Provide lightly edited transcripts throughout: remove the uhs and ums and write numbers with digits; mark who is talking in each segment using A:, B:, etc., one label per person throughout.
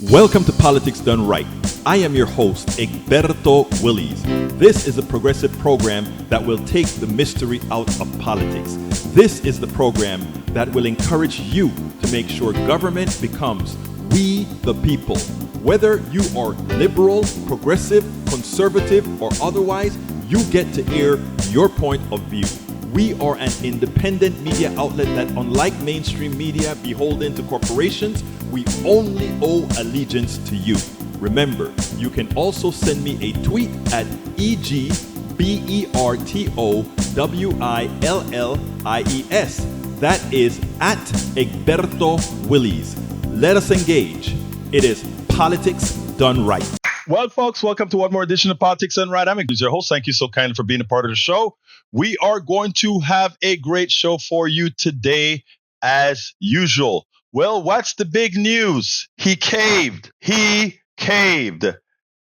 A: Welcome to Politics Done Right. I am your host, Egberto Willies. This is a progressive program that will take the mystery out of politics. This is the program that will encourage you to make sure government becomes we the people. Whether you are liberal, progressive, conservative, or otherwise, you get to air your point of view. We are an independent media outlet that, unlike mainstream media beholden to corporations, we only owe allegiance to you. Remember, you can also send me a tweet at EGBERTOWILLIES. That is at Egberto Willies. Let us engage. It is Politics Done Right.
B: Well, folks, welcome to one more edition of Politics Done Right. I'm your host. Thank you so kindly for being a part of the show. We are going to have a great show for you today, as usual. Well, what's the big news? He caved. He caved.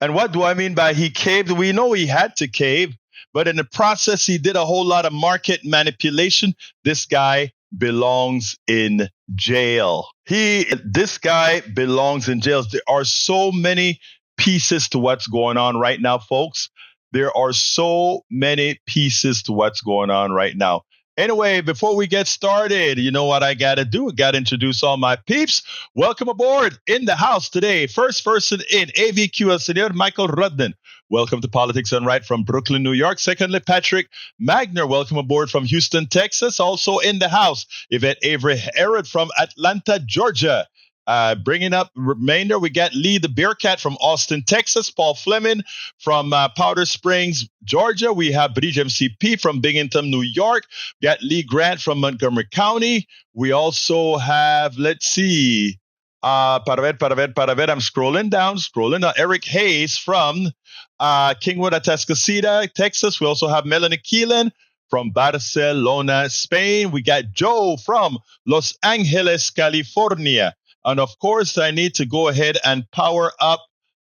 B: And what do I mean by he caved? We know he had to cave, but in the process, he did a whole lot of market manipulation. This guy belongs in jail. This guy belongs in jail. There are so many pieces to what's going on right now, folks. There are so many pieces to what's going on right now. Anyway, before we get started, you know what I got to do? I got to introduce all my peeps. Welcome aboard in the house today. First person in, AVQ, El Señor Michael Rudden. Welcome to Politics Done Right from Brooklyn, New York. Secondly, Patrick Magner. Welcome aboard from Houston, Texas. Also in the house, Yvette Avery Herod from Atlanta, Georgia. Bringing up remainder, we got Lee the Bearcat from Austin, Texas. Paul Fleming from Powder Springs, Georgia. We have Bridge MCP from Binghamton, New York. We got Lee Grant from Montgomery County. We also have, let's see, I'm scrolling down. Eric Hayes from Kingwood, Atascocita, Texas. We also have Melanie Keelan from Barcelona, Spain. We got Joe from Los Angeles, California. And of course, I need to go ahead and power up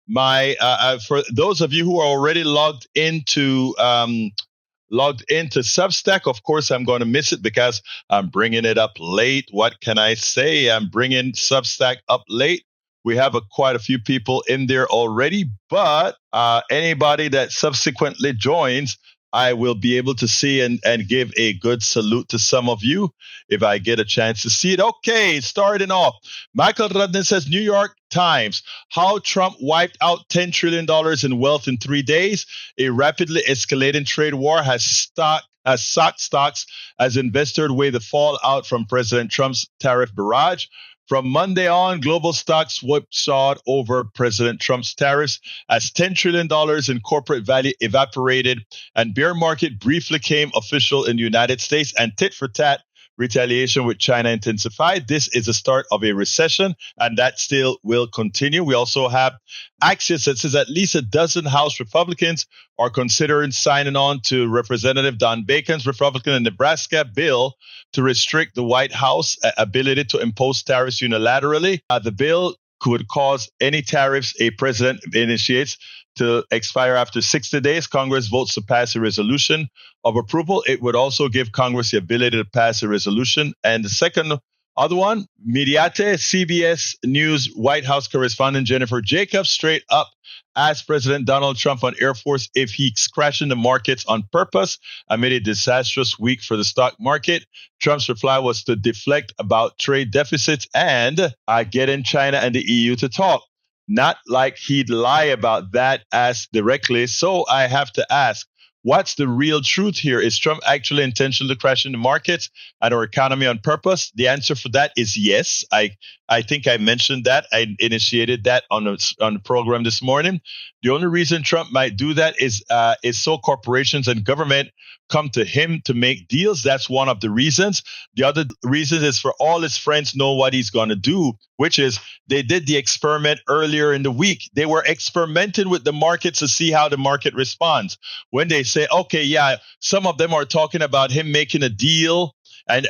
B: my, for those of you who are already logged into Substack. Of course, I'm going to miss it because I'm bringing it up late. What can I say? I'm bringing Substack up late. We have quite a few people in there already, but anybody that subsequently joins, I will be able to see and give a good salute to some of you if I get a chance to see it. Okay, starting off. Michael Rudden says, New York Times, how Trump wiped out $10 trillion in wealth in 3 days. A rapidly escalating trade war has socked stocks as investors weigh the fallout from President Trump's tariff barrage. From Monday on, global stocks whipsawed over President Trump's tariffs as $10 trillion in corporate value evaporated and bear market briefly came official in the United States and tit-for-tat retaliation with China intensified. This is the start of a recession, and that still will continue. We also have Axios that says at least a dozen House Republicans are considering signing on to Representative Don Bacon's Republican in Nebraska bill to restrict the White House ability to impose tariffs unilaterally. The bill could cause any tariffs a president initiates to expire after 60 days. Congress votes to pass a resolution of approval. It would also give Congress the ability to pass a resolution. And the second other one, Mediate, CBS News White House correspondent Jennifer Jacobs straight up asked President Donald Trump on Air Force if he's crashing the markets on purpose amid a disastrous week for the stock market. Trump's reply was to deflect about trade deficits and getting China and the EU to talk. Not like he'd lie about that as directly. So I have to ask, what's the real truth here? Is Trump actually intentionally crashing the markets and our economy on purpose? The answer for that is yes. I think I mentioned that. I initiated that on the program this morning. The only reason Trump might do that is so corporations and government come to him to make deals. That's one of the reasons. The other reason is for all his friends know what he's going to do, which is they did the experiment earlier in the week. They were experimenting with the markets to see how the market responds. When they say, okay, yeah, some of them are talking about him making a deal and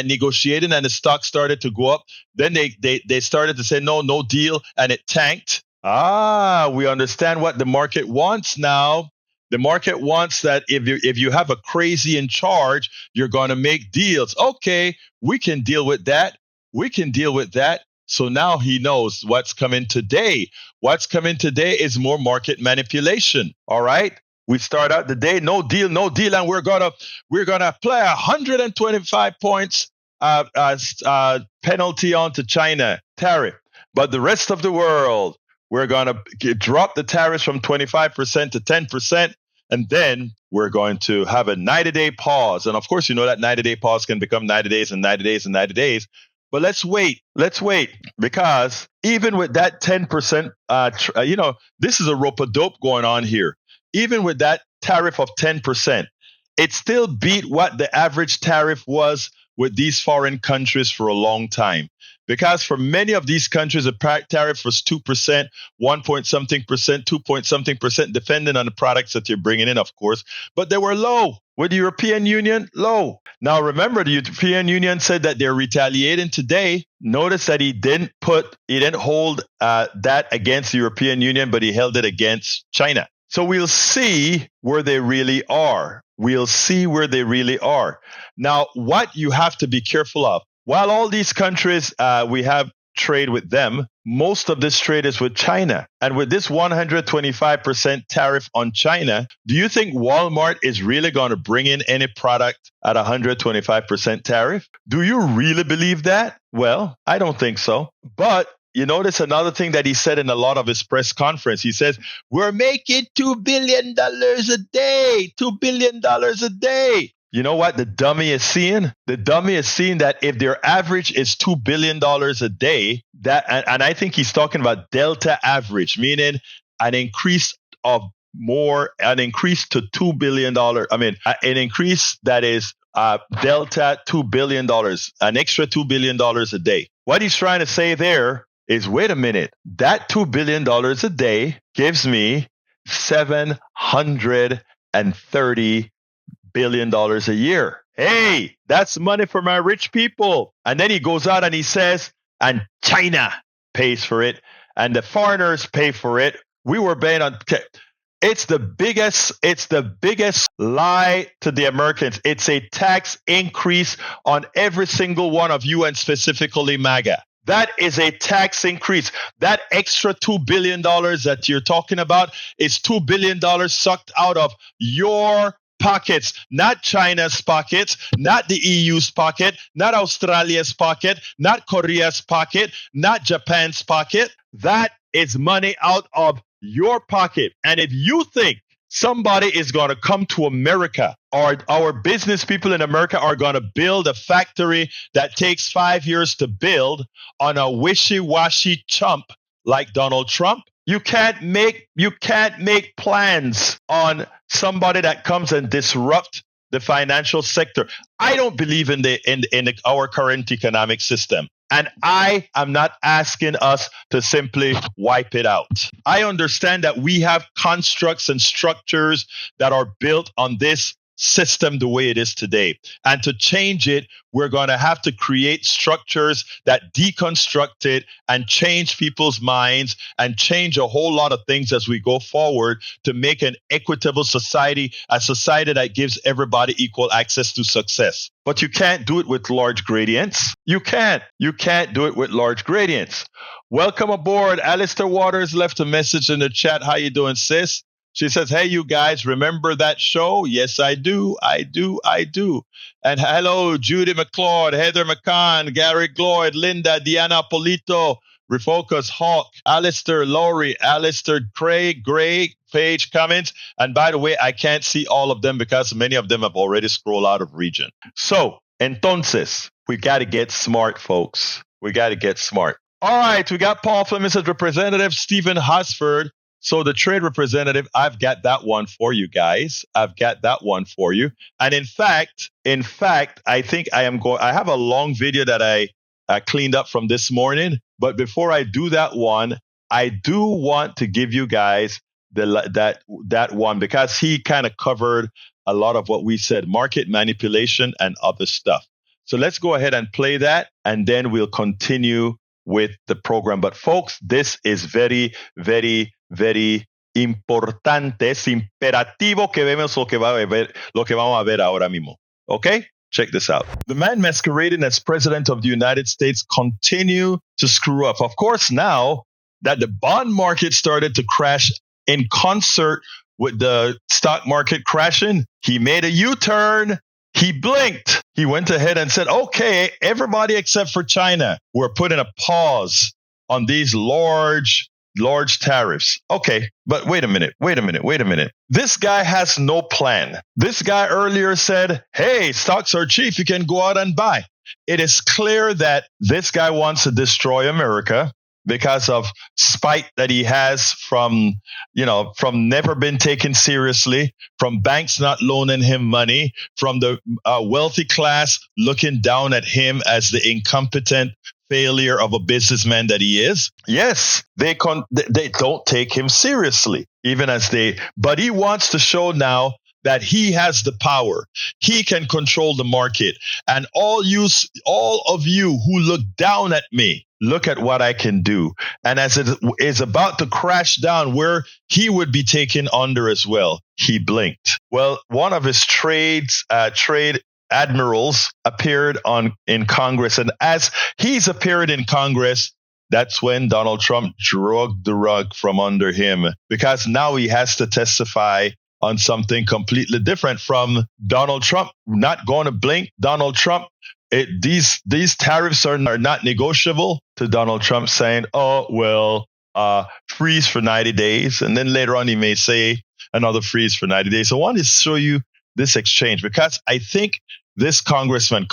B: negotiating, and the stock started to go up. Then they started to say, no deal, and it tanked. We understand what the market wants now. The market wants that if you have a crazy in charge, you're going to make deals. Okay, we can deal with that. So now he knows what's coming today. What's coming today is more market manipulation. All right. We start out the day, no deal, and we're gonna apply 125 points penalty onto China tariff. But the rest of the world, we're gonna drop the tariffs from 25% to 10%, and then we're going to have a 90-day pause. And of course, you know that 90-day pause can become 90 days and 90 days and 90 days. But let's wait, because even with that 10%, this is a rope-a-dope going on here. Even with that tariff of 10%, it still beat what the average tariff was with these foreign countries for a long time. Because for many of these countries, the tariff was 2%, 1 point something percent, 2 point something percent, depending on the products that you're bringing in, of course. But they were low. With the European Union, low. Now, remember, the European Union said that they're retaliating today. Notice that he didn't hold that against the European Union, but he held it against China. So we'll see where they really are. Now, what you have to be careful of, while all these countries, we have trade with them, most of this trade is with China. And with this 125% tariff on China, do you think Walmart is really going to bring in any product at 125% tariff? Do you really believe that? Well, I don't think so. But you notice another thing that he said in a lot of his press conference. He says, we're making $2 billion a day, $2 billion a day. You know what the dummy is seeing? The dummy is seeing that if their average is $2 billion a day, and I think he's talking about delta average, meaning an increase to $2 billion. An increase that is delta $2 billion, an extra $2 billion a day. What he's trying to say there is, wait a minute, that $2 billion a day gives me $730 billion a year. Hey, that's money for my rich people. And then he goes out and he says, and China pays for it, and the foreigners pay for it. We were paying on. It's the biggest lie to the Americans. It's a tax increase on every single one of you, and specifically MAGA. That is a tax increase. That extra $2 billion that you're talking about is $2 billion sucked out of your pockets, not China's pockets, not the EU's pocket, not Australia's pocket, not Korea's pocket, not Japan's pocket. That is money out of your pocket. And if you think somebody is going to come to America, or our business people in America are going to build a factory that takes 5 years to build on a wishy-washy chump like Donald Trump, you can't make plans on somebody that comes and disrupt the financial sector. I don't believe in our current economic system. And I am not asking us to simply wipe it out. I understand that we have constructs and structures that are built on this system the way it is today. And to change it, we're going to have to create structures that deconstruct it and change people's minds and change a whole lot of things as we go forward to make an equitable society, a society that gives everybody equal access to success. But you can't do it with large gradients. You can't do it with large gradients. Welcome aboard. Alistair Waters left a message in the chat. How you doing, sis? She says, hey, you guys, remember that show? Yes, I do. And hello, Judy McLeod, Heather McCann, Gary Gloyd, Linda, Diana Polito, Refocus, Hawk, Alistair, Laurie, Alistair, Craig, Gray, Paige, Cummins. And by the way, I can't see all of them because many of them have already scrolled out of region. So, entonces, we got to get smart, folks. We got to get smart. All right, we got Paul Fleming as Representative Stephen Hosford. So the trade representative, I've got that one for you guys. And in fact, I think I have a long video that I cleaned up from this morning. But before I do that one, I do want to give you guys that one because he kind of covered a lot of what we said, market manipulation and other stuff. So let's go ahead and play that, and then we'll continue with the program. But folks, this is very, very, very importante. Es imperativo que vemos lo que vamos a ver ahora mismo. ¿Ok? Check this out. The man masquerading as president of the United States continue to screw up. Of course, now that the bond market started to crash in concert with the stock market crashing, he made a U-turn. He blinked. He went ahead and said, okay, everybody except for China, we're putting a pause on these large tariffs. Okay, but wait a minute. This guy has no plan. This guy earlier said, hey, stocks are cheap. You can go out and buy. It is clear that this guy wants to destroy America because of spite that he has from never been taken seriously, from banks not loaning him money, from the wealthy class looking down at him as the incompetent failure of a businessman that he is. Yes, they don't take him seriously, but he wants to show now that he has the power. He can control the market. And all of you who look down at me, look at what I can do. And as it is about to crash down where he would be taken under as well, he blinked. Well, one of his trade admirals appeared in Congress. And as he's appeared in Congress, that's when Donald Trump dragged the rug from under him, because now he has to testify on something completely different from Donald Trump. Not going to blink. Donald Trump, these tariffs are not negotiable, to Donald Trump saying, freeze for 90 days. And then later on, he may say another freeze for 90 days. So I want to show you this exchange, because I think this Congressman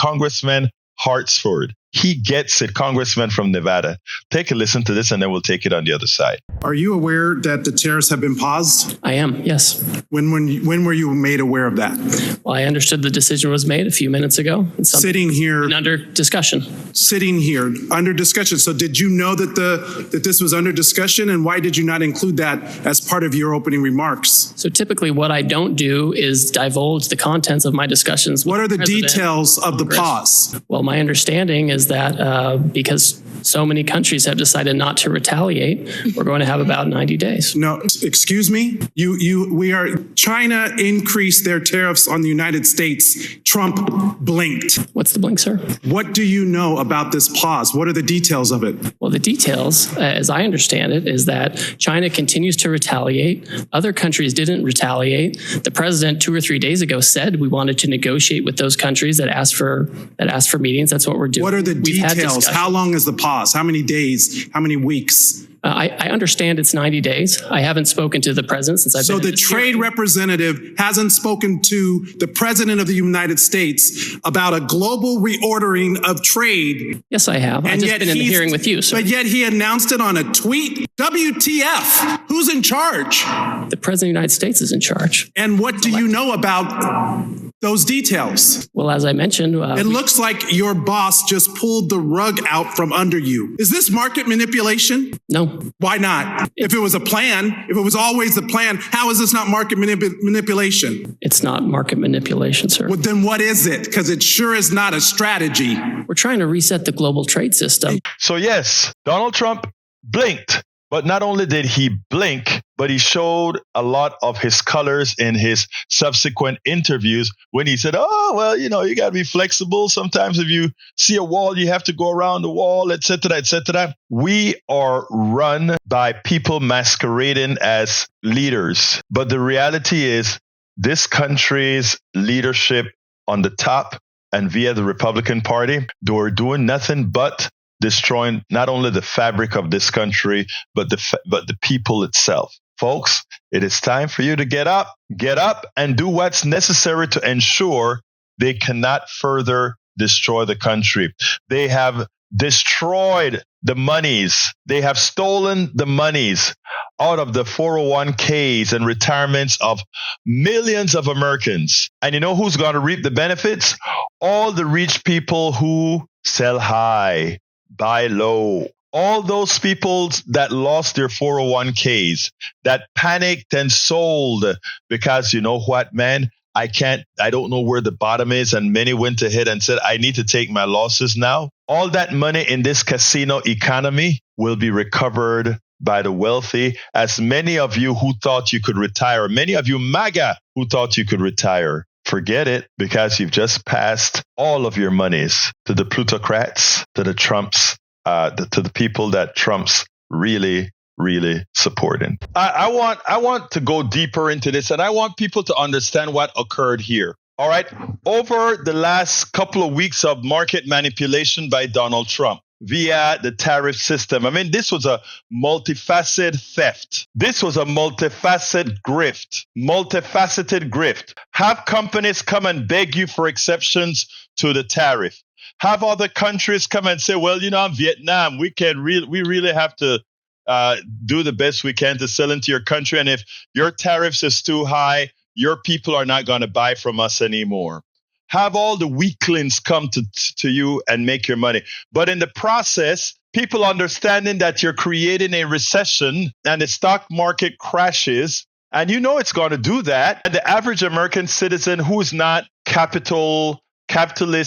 B: Hartsford, he gets it, Congressman from Nevada. Take a listen to this, and then we'll take it on the other side.
C: Are you aware that the tariffs have been paused?
D: I am, yes.
C: When were you made aware of that?
D: Well, I understood the decision was made a few minutes ago.
C: Sitting here.
D: Under discussion.
C: Sitting here, under discussion. So did you know that this was under discussion, and why did you not include that as part of your opening remarks?
D: So typically what I don't do is divulge the contents of my discussions.
C: What are the details of the pause?
D: Well, my understanding is that because so many countries have decided not to retaliate, we're going to have about 90 days.
C: No, excuse me. China increased their tariffs on the United States. Trump blinked.
D: What's the blink, sir?
C: What do you know about this pause? What are the details of it?
D: Well, the details, as I understand it, is that China continues to retaliate. Other countries didn't retaliate. The president 2 or 3 days ago said we wanted to negotiate with those countries that asked for meetings. That's what we're doing.
C: What are the details? How long is the pause? How many days? How many weeks?
D: I understand it's 90 days. I haven't spoken to the president since I've been.
C: So the trade representative hasn't spoken to the president of the United States about a global reordering of trade.
D: Yes, I have. I've just been in the hearing with you, sir.
C: But yet he announced it on a tweet. WTF? Who's in charge?
D: The president of the United States is in charge.
C: And what do you know about those details?
D: Well, as I mentioned,
C: it looks like your boss just pulled the rug out from under you. Is this market manipulation?
D: No.
C: Why not? If it was a plan, if it was always the plan, how is this not market manipulation?
D: It's not market manipulation, sir.
C: Well, then what is it? Because it sure is not a strategy.
D: We're trying to reset the global trade system.
B: So yes, Donald Trump blinked. But not only did he blink, but he showed a lot of his colors in his subsequent interviews when he said, you got to be flexible. Sometimes if you see a wall, you have to go around the wall, etc., etc. We are run by people masquerading as leaders. But the reality is this country's leadership on the top and via the Republican Party, they were doing nothing but destroying not only the fabric of this country, but the people itself. Folks, it is time for you to get up and do what's necessary to ensure they cannot further destroy the country. They have destroyed the monies. They have stolen the monies out of the 401ks and retirements of millions of Americans. And you know who's going to reap the benefits? All the rich people who sell high, buy low. All those people that lost their 401ks, that panicked and sold because you know what, man, I don't know where the bottom is. And many went ahead and said, I need to take my losses now. All that money in this casino economy will be recovered by the wealthy, as many of you who thought you could retire, many of you MAGA who thought you could retire, Forget it, because you've just passed all of your monies to the plutocrats, to the Trumps, to the people that Trump's really supporting. I want to go deeper into this, and I want people to understand what occurred here. All right. Over the last couple of weeks of market manipulation by Donald Trump via the tariff system. I mean, this was a multifaceted theft. This was a multifaceted grift. Have companies come and beg you for exceptions to the tariff. Have other countries come and say, well, in Vietnam, we really have to do the best we can to sell into your country. And if your tariffs is too high, your people are not going to buy from us anymore. Have all the weaklings come to you and make your money. But in the process, people understanding that you're creating a recession and the stock market crashes, and it's going to do that. And the average American citizen who is not capitalist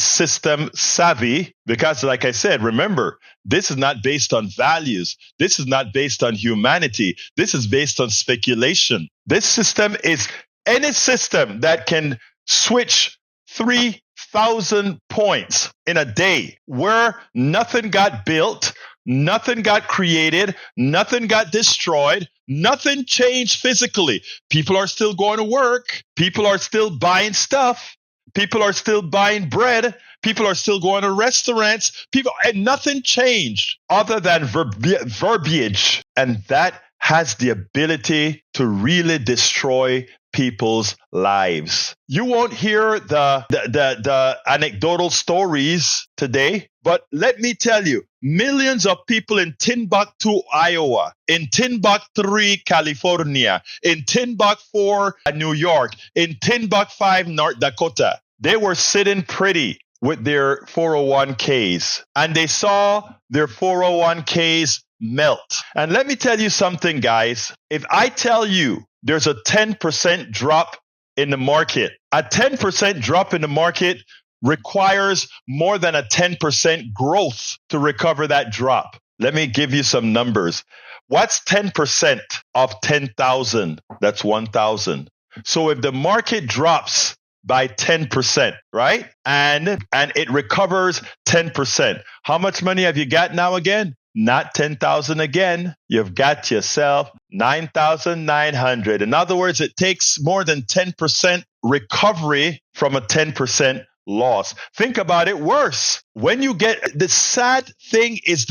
B: system savvy, because like I said, remember, this is not based on values. This is not based on humanity. This is based on speculation. This system is any system that can switch 3,000 points in a day, where nothing got built, nothing got created, nothing got destroyed, nothing changed physically. People are still going to work. People are still buying stuff. People are still buying bread. People are still going to restaurants. And nothing changed other than verbiage. And that has the ability to really destroy people's lives. You won't hear the anecdotal stories today, but let me tell you, millions of people in Timbuktu, Iowa, in Timbuktu, California, in Timbuktu, New York, in Timbuktu, North Dakota, they were sitting pretty with their 401ks, and they saw their 401ks melt. And let me tell you something, guys. If I tell you there's a 10% drop in the market, a 10% drop in the market requires more than a 10% growth to recover that drop. Let me give you some numbers. What's 10% of 10,000? That's 1,000. So if the market drops by 10%, right? And it recovers 10%. How much money have you got now again? Not 10,000 again. You've got yourself 9,900. In other words, it takes more than 10% recovery from a 10% loss. Think about it worse. When you get, the sad thing is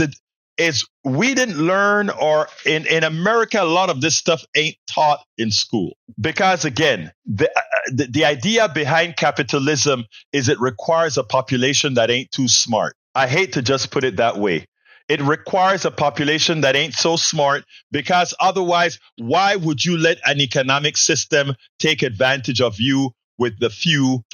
B: we didn't learn, or in America, a lot of this stuff ain't taught in school. Because again, the idea behind capitalism is it requires a population that ain't too smart. I hate to just put it that way. It requires a population that ain't so smart, because otherwise, why would you let an economic system take advantage of you with the few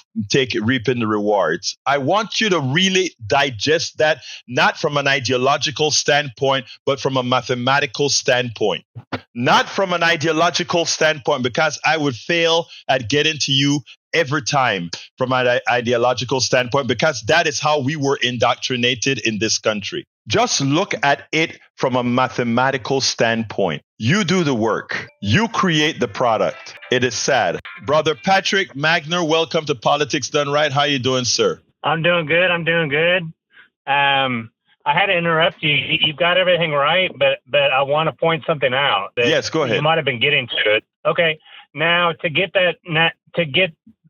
B: reaping the rewards? I want you to really digest that, not from an ideological standpoint, but from a mathematical standpoint. Not from an ideological standpoint, because I would fail at getting to you every time from an ideological standpoint, because that is how we were indoctrinated in this country. Just look at it from a mathematical standpoint. You do the work. You create the product. It is sad. Brother Patrick Magner, welcome to Politics Done Right. How you doing, sir?
E: I'm doing good. I had to interrupt you. You've got everything right, but I want to point something out.
B: Yes, go ahead.
E: You might have been getting to it. Okay. Now, to get that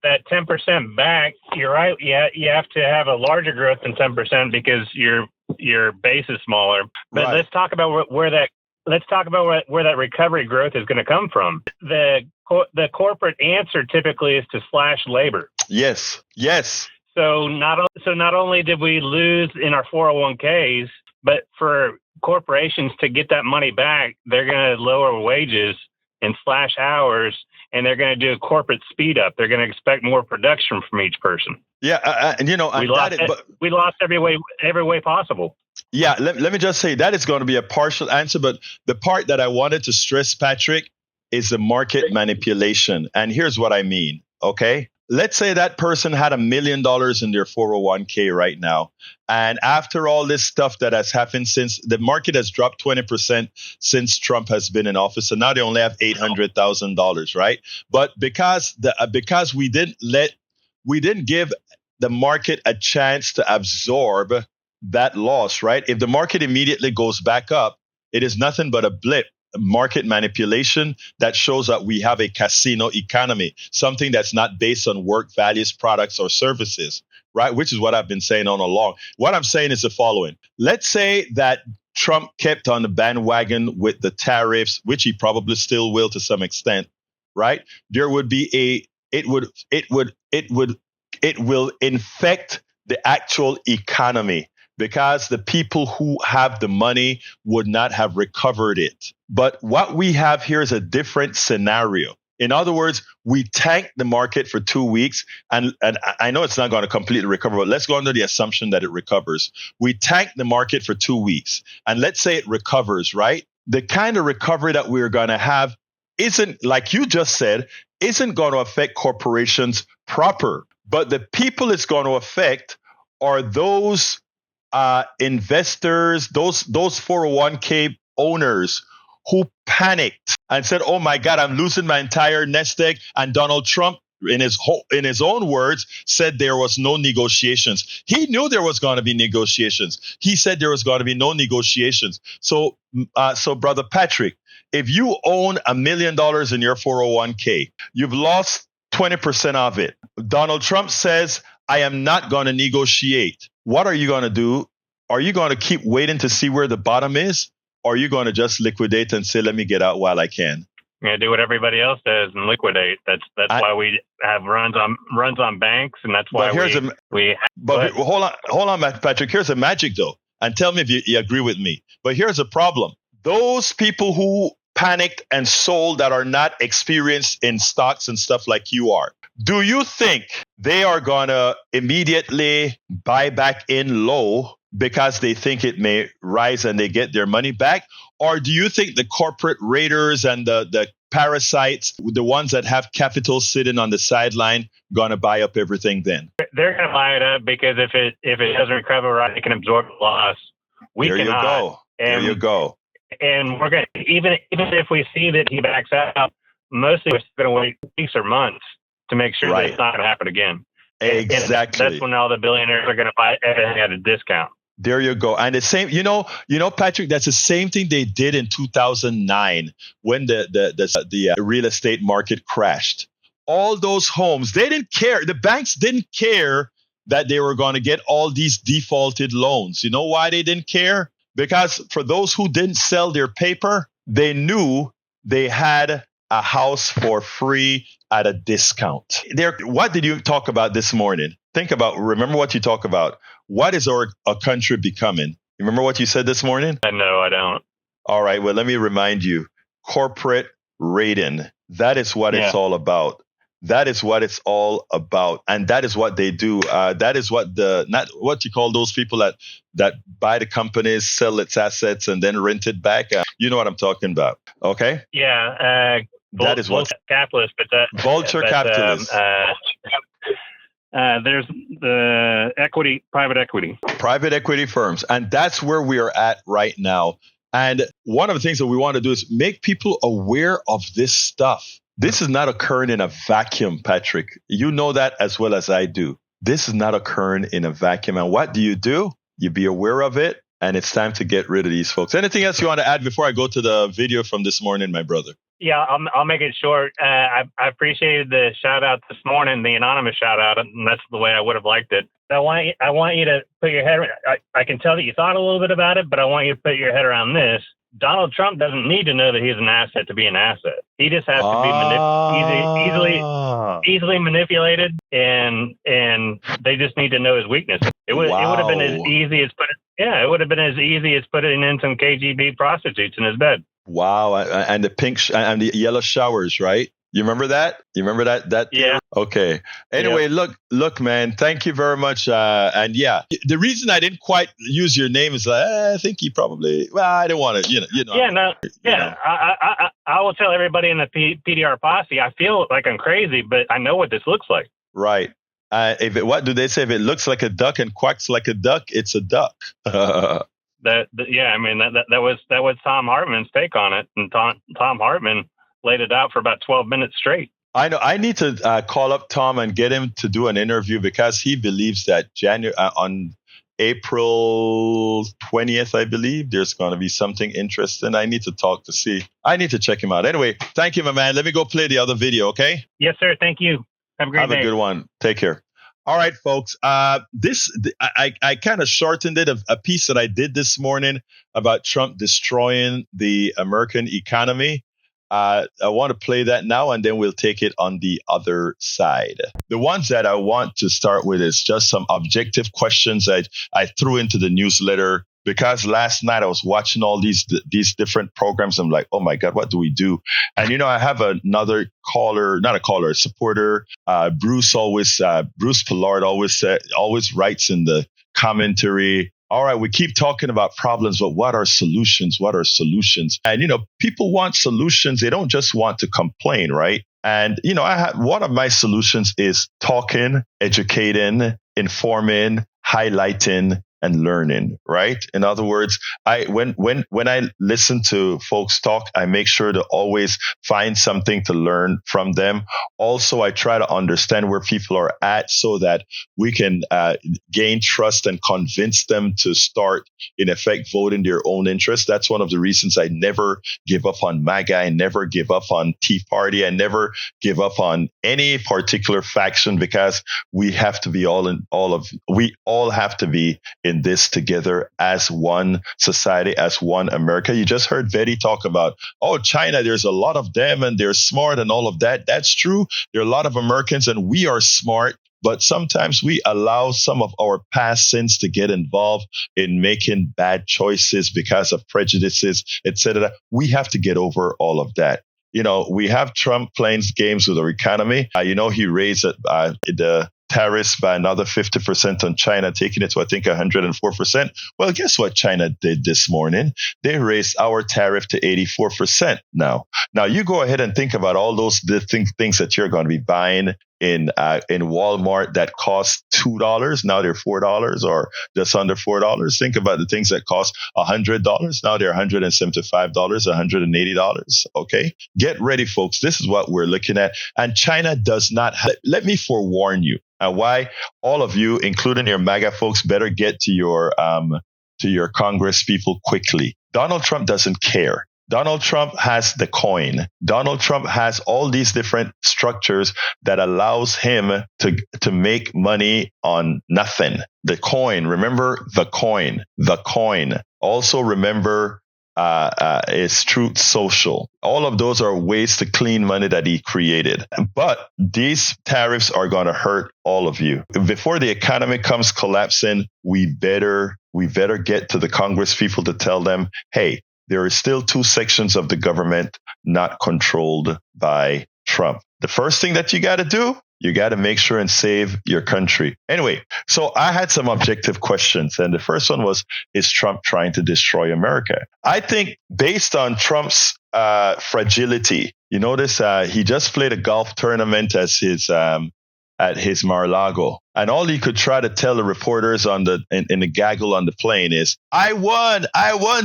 E: 10% back, you're right. Yeah, you have to have a larger growth than 10% because your base is smaller. But
B: Right.
E: let's talk about where that recovery growth is going to come from. The corporate answer typically is to slash labor.
B: Yes.
E: So not only did we lose in our 401ks, but for corporations to get that money back, they're going to lower wages and slash hours, and they're going to do a corporate speed up. They're going to expect more production from each person.
B: Yeah,
E: we lost every way possible.
B: Yeah, let me just say that is going to be a partial answer, but the part that I wanted to stress, Patrick, is the market manipulation. And here's what I mean, okay? Let's say that person had $1 million in their 401k right now. And after all this stuff that has happened, since the market has dropped 20% since Trump has been in office, and now they only have $800,000, right? But because we didn't let we didn't give the market a chance to absorb that loss, right? If the market immediately goes back up, it is nothing but a blip, market manipulation that shows that we have a casino economy, something that's not based on work, values, products, or services, right? Which is what I've been saying all along. What I'm saying is the following. Let's say that Trump kept on the bandwagon with the tariffs, which he probably still will to some extent, right? There would be it will infect the actual economy because the people who have the money would not have recovered it. But what we have here is a different scenario. In other words, we tanked the market for 2 weeks, and I know it's not going to completely recover, but let's go under the assumption that it recovers. We tanked the market for 2 weeks, and let's say it recovers, right? The kind of recovery that we're going to have isn't, like you just said, isn't going to affect corporations proper. But the people it's going to affect are those investors, those 401k owners who panicked and said, "Oh my God, I'm losing my entire nest egg." And Donald Trump, in his own words, said there was no negotiations. He knew there was going to be negotiations. He said there was going to be no negotiations. So Brother Patrick, if you own $1 million in your 401k, you've lost 20% of it. Donald Trump says, "I am not going to negotiate." What are you going to do? Are you going to keep waiting to see where the bottom is? Or are you going to just liquidate and say, "Let me get out while I can"?
E: Yeah, do what everybody else does and liquidate. That's why we have runs on banks, and that's why
B: hold on, Patrick. Here's a magic though, and tell me if you agree with me. But here's a problem: those people who panicked and sold that are not experienced in stocks and stuff like you are, do you think they are gonna immediately buy back in low because they think it may rise and they get their money back? Or do you think the corporate raiders and the parasites, the ones that have capital sitting on the sideline, gonna buy up everything then?
E: They're gonna buy it up because if it doesn't recover right, they can absorb the loss. There you
B: go.
E: And we're gonna even if we see that he backs out, mostly we're gonna wait weeks or months to make sure that it's not gonna happen again.
B: Exactly.
E: And that's when all the billionaires are gonna buy everything at a discount.
B: There you go. And the same, Patrick, that's the same thing they did in 2009 when the real estate market crashed. All those homes, they didn't care. The banks didn't care that they were going to get all these defaulted loans. You know why they didn't care? Because for those who didn't sell their paper, they knew they had a house for free at a discount. What did you talk about this morning? Remember what you talk about. What is our country becoming? You remember what you said this morning?
E: No, I don't.
B: All right. Well, let me remind you. Corporate raiding. That is what it's all about. That is what it's all about. And that is what they do. That is not what you call those people that buy the companies, sell its assets, and then rent it back. You know what I'm talking about. Okay?
E: Yeah.
B: That is what
E: capitalist,
B: vulture capitalists.
E: There's the private equity
B: firms. And that's where we are at right now. And one of the things that we want to do is make people aware of this stuff. This is not occurring in a vacuum, Patrick. You know that as well as I do. This is not occurring in a vacuum. And what do? You be aware of it. And it's time to get rid of these folks. Anything else you want to add before I go to the video from this morning, my brother?
E: Yeah, I'll make it short. I appreciated the shout out this morning, the anonymous shout out, and that's the way I would have liked it. I want you to put your head. I can tell that you thought a little bit about it, but I want you to put your head around this. Donald Trump doesn't need to know that he's an asset to be an asset. He just has to be easily manipulated, and they just need to know his weakness. It would have been as easy as putting in some KGB prostitutes in his bed.
B: Wow, and the pink and the yellow showers, right? You remember that?
E: Yeah.
B: Okay. Anyway, look, man. Thank you very much. And yeah, the reason I didn't quite use your name is I think he probably. Well, I don't want to.
E: Yeah. No. Yeah. I will tell everybody in the PDR posse. I feel like I'm crazy, but I know what this looks like.
B: Right. What do they say? If it looks like a duck and quacks like a duck, it's a duck.
E: That was Tom Hartman's take on it, and Tom Hartman laid it out for about 12 minutes straight.
B: I know. I need to call up Tom and get him to do an interview because he believes that on April 20th, I believe, there's going to be something interesting. I need to talk to see. I need to check him out. Anyway, thank you, my man. Let me go play the other video, okay?
E: Yes, sir. Thank you. Have a great day.
B: Have a good one. Take care. All right, folks. I kind of shortened it. A piece that I did this morning about Trump destroying the American economy. I want to play that now, and then we'll take it on the other side. The ones that I want to start with is just some objective questions that I threw into the newsletter because last night I was watching all these different programs. I'm like, oh my God, what do we do? And I have another caller, not a caller, a supporter. Bruce Pollard always writes in the commentary. All right, we keep talking about problems, but what are solutions? What are solutions? And, people want solutions. They don't just want to complain, right? And, one of my solutions is talking, educating, informing, highlighting, and learning, right? In other words, when I listen to folks talk, I make sure to always find something to learn from them. Also, I try to understand where people are at so that we can gain trust and convince them to start, in effect, voting their own interest. That's one of the reasons I never give up on MAGA. I never give up on Tea Party. I never give up on any particular faction because we have to be we all have to be in this together as one society, as one America. You just heard Betty talk about, China, there's a lot of them and they're smart and all of that. That's true. There are a lot of Americans and we are smart, but sometimes we allow some of our past sins to get involved in making bad choices because of prejudices, etc. We have to get over all of that. We have Trump playing games with our economy. He raised the tariffs by another 50% on China, taking it to, I think, 104%. Well, guess what China did this morning? They raised our tariff to 84% now. Now, you go ahead and think about all those things that you're going to be buying in Walmart that cost $2. Now they're $4 or just under $4. Think about the things that cost $100. Now they're $175, $180. Okay. Get ready, folks. This is what we're looking at. And China does not let me forewarn you. And why all of you, including your MAGA folks, better get to your Congress people quickly. Donald Trump doesn't care. Donald Trump has the coin. Donald Trump has all these different structures that allows him to make money on nothing. The coin, remember the coin. The coin. Also remember is Truth Social. All of those are ways to clean money that he created. But these tariffs are going to hurt all of you. Before the economy comes collapsing, we better get to the Congress people to tell them, hey, there are still two sections of the government not controlled by Trump. The first thing that you got to do, you got to make sure and save your country. Anyway, so I had some objective questions. And the first one was, is Trump trying to destroy America? I think based on Trump's fragility, you notice he just played a golf tournament at his Mar-a-Lago. And all he could try to tell the reporters in the gaggle on the plane is, I won.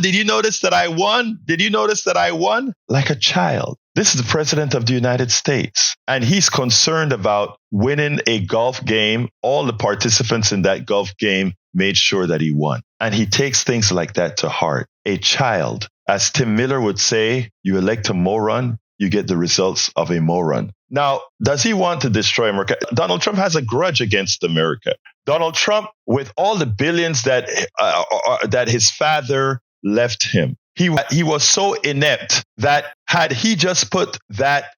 B: Did you notice that I won? Like a child. This is the president of the United States. And he's concerned about winning a golf game. All the participants in that golf game made sure that he won. And he takes things like that to heart. A child. As Tim Miller would say, you elect a moron, you get the results of a moron. Now, does he want to destroy America? Donald Trump has a grudge against America. Donald Trump, with all the billions that his father left him, he was so inept that had he just put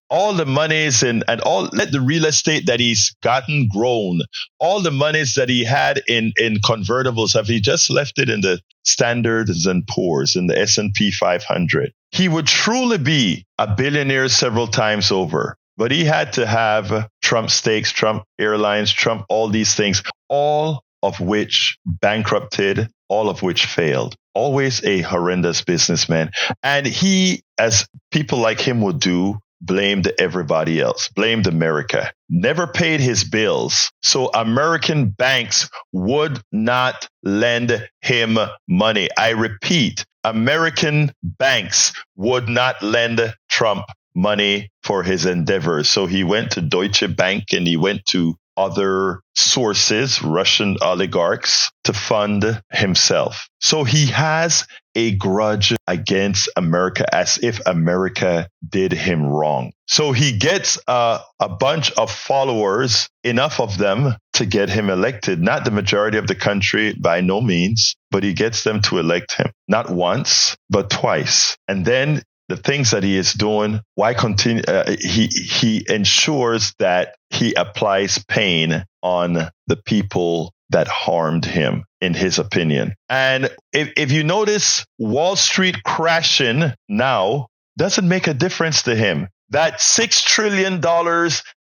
B: all the monies and let the real estate that he's gotten grown, all the monies that he had in convertibles, have he just left it in the Standards and Poor's, in the S&P 500, he would truly be a billionaire several times over. But he had to have Trump steaks, Trump Airlines, Trump all these things, all of which bankrupted, all of which failed. Always a horrendous businessman. And he, as people like him would do, blamed everybody else, blamed America, never paid his bills. So American banks would not lend him money. I repeat, American banks would not lend Trump money for his endeavors. So he went to Deutsche Bank and he went to other sources, Russian oligarchs, to fund himself. So he has a grudge against America as if America did him wrong. So he gets a bunch of followers, enough of them to get him elected. Not the majority of the country, by no means, but he gets them to elect him. Not once, but twice. And then the things that he is doing, why continue? He ensures that he applies pain on the people that harmed him, in his opinion. And if you notice, Wall Street crashing now doesn't make a difference to him. That $6 trillion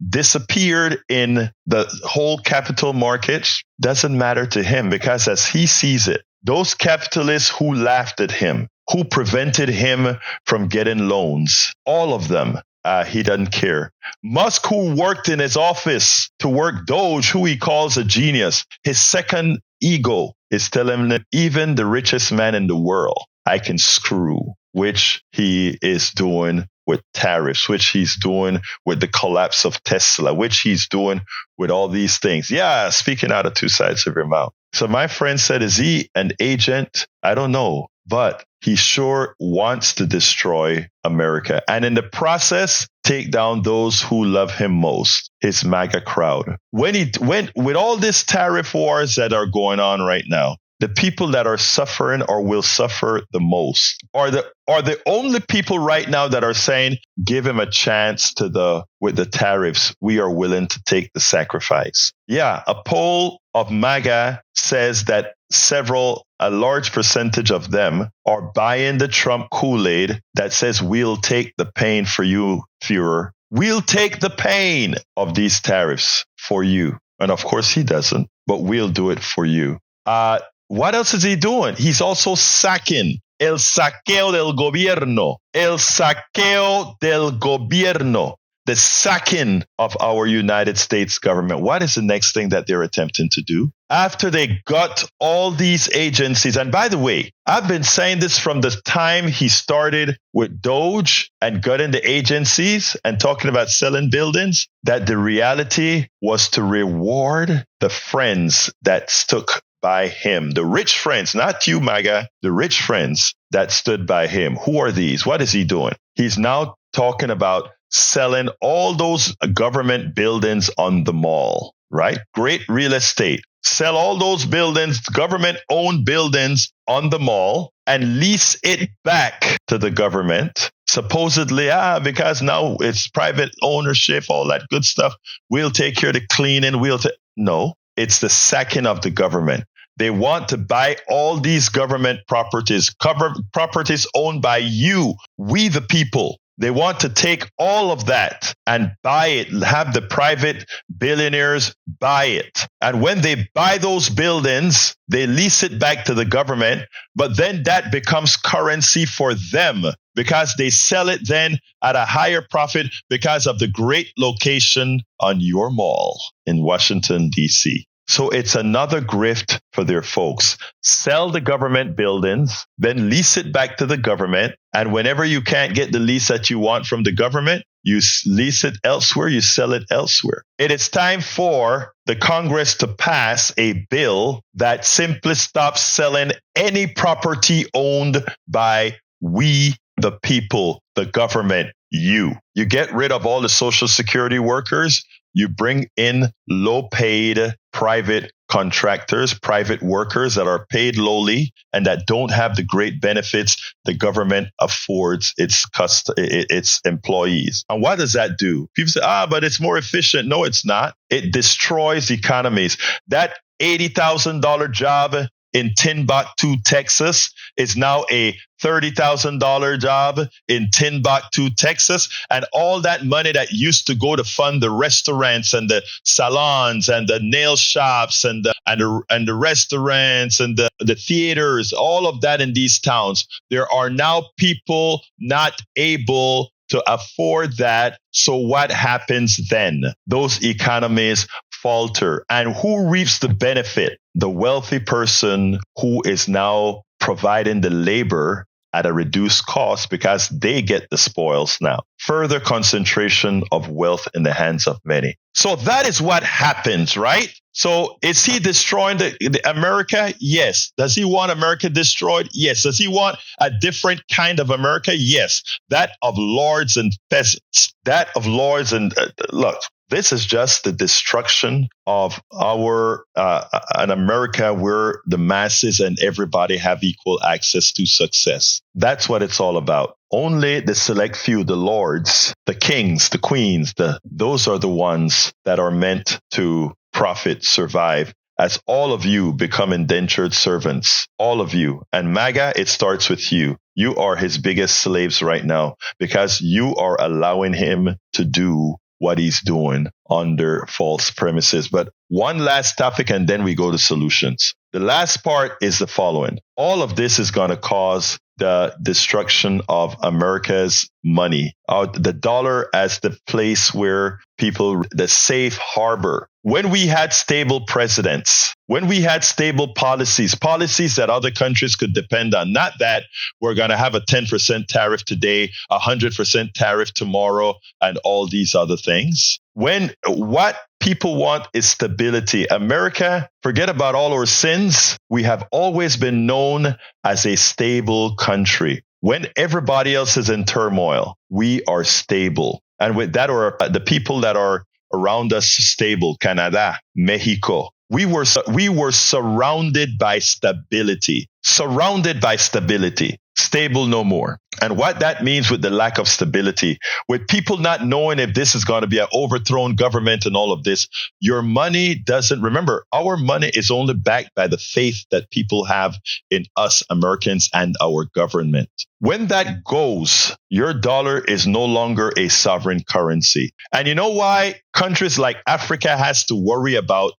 B: disappeared in the whole capital markets doesn't matter to him, because as he sees it, those capitalists who laughed at him, who prevented him from getting loans, all of them, he doesn't care. Musk, who worked in his office to work Doge, who he calls a genius, his second ego is telling him, even the richest man in the world, I can screw, which he is doing with tariffs, which he's doing with the collapse of Tesla, which he's doing with all these things. Yeah, speaking out of two sides of your mouth. So my friend said, is he an agent? I don't know, but he sure wants to destroy America. And in the process, take down those who love him most, his MAGA crowd. When he went with all these tariff wars that are going on right now, the people that are suffering or will suffer the most are the only people right now that are saying, give him a chance with the tariffs. We are willing to take the sacrifice. Yeah, a poll of MAGA says that a large percentage of them are buying the Trump Kool-Aid that says, we'll take the pain for you, Führer. We'll take the pain of these tariffs for you. And of course he doesn't, but we'll do it for you. What else is he doing? He's also sacking. El saqueo del gobierno. El saqueo del gobierno. The sacking of our United States government. What is the next thing that they're attempting to do? After they got all these agencies, and by the way, I've been saying this from the time he started with Doge and got into agencies and talking about selling buildings, that the reality was to reward the friends that stuck by him. The rich friends, not you, MAGA, the rich friends that stood by him. Who are these? What is he doing? He's now talking about selling all those government buildings on the mall, right? Great real estate. Sell all those buildings, government-owned buildings on the mall, and lease it back to the government. Supposedly, because now it's private ownership, all that good stuff. We'll take care of the cleaning. No, it's the sacking of the government. They want to buy all these government properties owned by you, we the people. They want to take all of that and buy it, have the private billionaires buy it. And when they buy those buildings, they lease it back to the government, but then that becomes currency for them because they sell it then at a higher profit because of the great location on your mall in Washington, D.C. So it's another grift for their folks. Sell the government buildings, then lease it back to the government. And whenever you can't get the lease that you want from the government, you lease it elsewhere, you sell it elsewhere. It is time for the Congress to pass a bill that simply stops selling any property owned by we, the people, the government, you. You get rid of all the Social Security workers. You bring in low-paid private contractors, private workers that are paid lowly and that don't have the great benefits the government affords its employees. And what does that do? People say, but it's more efficient. No, it's not. It destroys economies. That $80,000 job in Timbuktu, Texas, is now a $30,000 job in Timbuktu, Texas. And all that money that used to go to fund the restaurants and the salons and the nail shops and the restaurants and the theaters, all of that in these towns, there are now people not able to afford that. So what happens then? Those economies falter. And who reaps the benefit? The wealthy person who is now providing the labor at a reduced cost because they get the spoils now. Further concentration of wealth in the hands of many. So that is what happens, right? So is he destroying the America? Yes. Does he want America destroyed? Yes. Does he want a different kind of America? Yes. That of lords and peasants. That of lords and look. This is just the destruction of our an America where the masses and everybody have equal access to success. That's what it's all about. Only the select few, the lords, the kings, the queens, those are the ones that are meant to profit, survive. As all of you become indentured servants, all of you. And MAGA, it starts with you. You are his biggest slaves right now because you are allowing him to do what he's doing under false premises. But one last topic, and then we go to solutions. The last part is the following. All of this is going to cause the destruction of America's money, the dollar as the place where people, the safe harbor. When we had stable presidents, when we had stable policies that other countries could depend on, not that we're going to have a 10% tariff today, 100% tariff tomorrow, and all these other things. When what people want is stability. America, forget about all our sins. We have always been known as a stable country. When everybody else is in turmoil, we are stable. And with that, or the people that are around us stable, Canada, Mexico. We were surrounded by stability, stable no more. And what that means with the lack of stability, with people not knowing if this is going to be an overthrown government and all of this, your money doesn't, remember, our money is only backed by the faith that people have in us Americans and our government. When that goes, your dollar is no longer a sovereign currency. And you know why countries like Africa have to worry about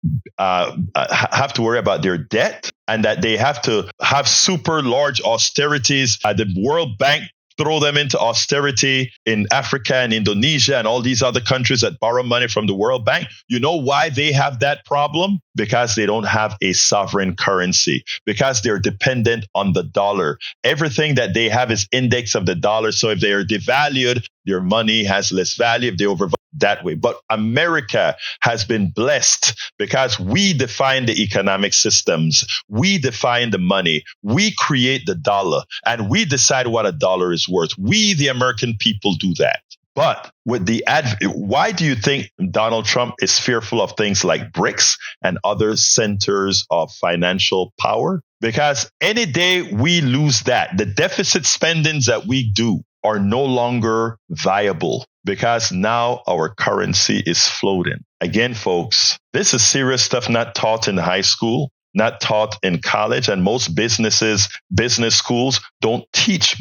B: their debt, and that they have to have super large austerities. The World Bank throw them into austerity in Africa and Indonesia and all these other countries that borrow money from the World Bank. You know why they have that problem? Because they don't have a sovereign currency, because they're dependent on the dollar. Everything that they have is index of the dollar. So if they are devalued, their money has less value if they overvalue that way. But America has been blessed because we define the economic systems. We define the money. We create the dollar, and we decide what a dollar is worth. We, the American people, do that. But with why do you think Donald Trump is fearful of things like BRICS and other centers of financial power? Because any day we lose that, the deficit spendings that we do are no longer viable, because now our currency is floating. Again, folks, this is serious stuff not taught in high school, not taught in college, and most business schools don't teach